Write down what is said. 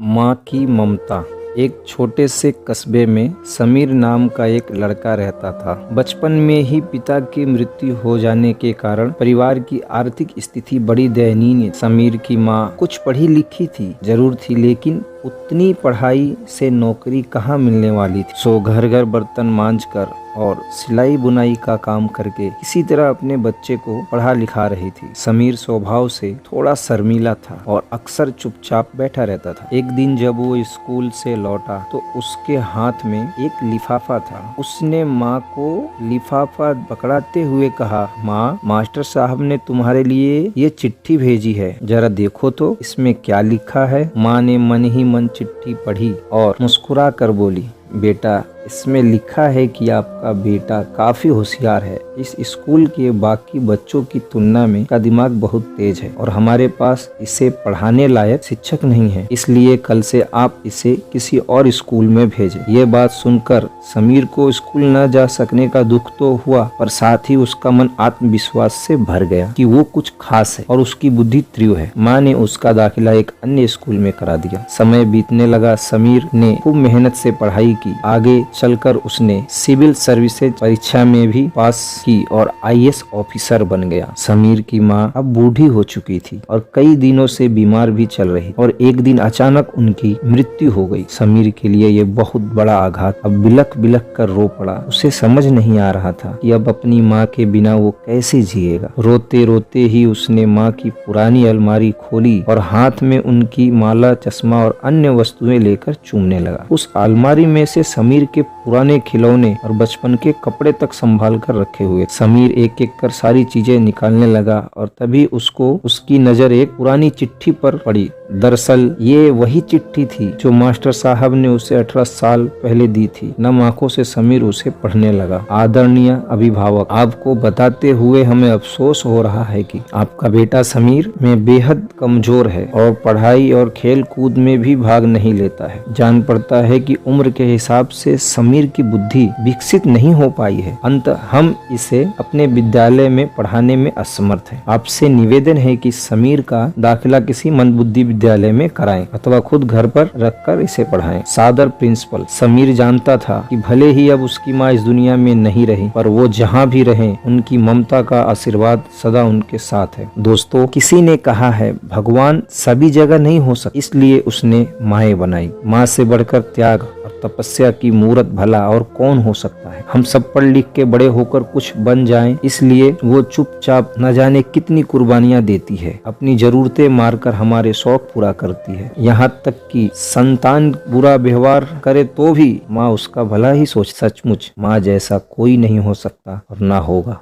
माँ की ममता। एक छोटे से कस्बे में समीर नाम का एक लड़का रहता था। बचपन में ही पिता की मृत्यु हो जाने के कारण परिवार की आर्थिक स्थिति बड़ी दयनीय। समीर की माँ कुछ पढ़ी लिखी थी जरूर थी, लेकिन उतनी पढ़ाई से नौकरी कहाँ मिलने वाली थी। सो घर घर बर्तन मांजकर और सिलाई बुनाई का काम करके किसी तरह अपने बच्चे को पढ़ा लिखा रही थी। समीर स्वभाव से थोड़ा शर्मीला था और अक्सर चुपचाप बैठा रहता था। एक दिन जब वो स्कूल से लौटा तो उसके हाथ में एक लिफाफा था। उसने माँ को लिफाफा पकड़ाते हुए कहा, माँ, मास्टर साहब ने तुम्हारे लिए ये चिट्ठी भेजी है, जरा देखो तो इसमें क्या लिखा है। माँ ने मन ही मन चिट्ठी पढ़ी और मुस्कुरा कर बोली, बेटा, इसमें लिखा है कि आपका बेटा काफी होशियार है। इस स्कूल के बाकी बच्चों की तुलना में इसका दिमाग बहुत तेज है और हमारे पास इसे पढ़ाने लायक शिक्षक नहीं है, इसलिए कल से आप इसे किसी और स्कूल में भेजें। ये बात सुनकर समीर को स्कूल न जा सकने का दुख तो हुआ, पर साथ ही उसका मन आत्मविश्वास से भर गया कि वो कुछ खास है और उसकी बुद्धि तीव्र है। माँ ने उसका दाखिला एक अन्य स्कूल में करा दिया। समय बीतने लगा। समीर ने खूब मेहनत से पढ़ाई की। आगे चलकर उसने सिविल सर्विसेज परीक्षा में भी पास की और आईएएस ऑफिसर बन गया। समीर की माँ अब बूढ़ी हो चुकी थी और कई दिनों से बीमार भी चल रही और एक दिन अचानक उनकी मृत्यु हो गई। समीर के लिए ये बहुत बड़ा आघात। अब बिलख बिलख कर रो पड़ा। उसे समझ नहीं आ रहा था कि अब अपनी माँ के बिना वो कैसे जिएगा। रोते रोते ही उसने माँ की पुरानी अलमारी खोली और हाथ में उनकी माला, चश्मा और अन्य वस्तुएं लेकर चूमने लगा। उस अलमारी में से समीर के पुराने खिलौने और बचपन के कपड़े तक संभाल कर रखे हुए। समीर एक एक कर सारी चीजें निकालने लगा और तभी उसको उसकी नजर एक पुरानी चिट्ठी पर पड़ी। दरअसल ये वही चिट्ठी थी जो मास्टर साहब ने उसे 18 साल पहले दी थी। नम आंखों से समीर उसे पढ़ने लगा। आदरणीय अभिभावक, आपको बताते हुए हमें अफसोस हो रहा है कि आपका बेटा समीर में बेहद कमजोर है और पढ़ाई और खेल कूद में भी भाग नहीं लेता है। जान पड़ता है कि उम्र के हिसाब से समीर की बुद्धि विकसित नहीं हो पाई है। अंत हम इसे अपने विद्यालय में पढ़ाने में असमर्थ हैं। आपसे निवेदन है कि समीर का दाखिला किसी मंदबुद्धि विद्यालय में कराएं अथवा खुद घर पर रखकर इसे पढ़ाएं। सादर प्रिंसिपल। समीर जानता था कि भले ही अब उसकी माँ इस दुनिया में नहीं रही, पर वो जहाँ भी रहे उनकी ममता का आशीर्वाद सदा उनके साथ है। दोस्तों, किसी ने कहा है भगवान सभी जगह नहीं हो सकता, इसलिए उसने माएं बनाई। माँ से बढ़कर त्याग और तपस्या की मूरत भला और कौन हो सकता है। हम सब पढ़ लिख के बड़े होकर कुछ बन जाएं, इसलिए वो चुपचाप न जाने कितनी कुर्बानियां देती है। अपनी जरूरतें मारकर हमारे शौक पूरा करती है। यहाँ तक कि संतान बुरा व्यवहार करे तो भी माँ उसका भला ही सोच। सचमुच माँ जैसा कोई नहीं हो सकता और ना होगा।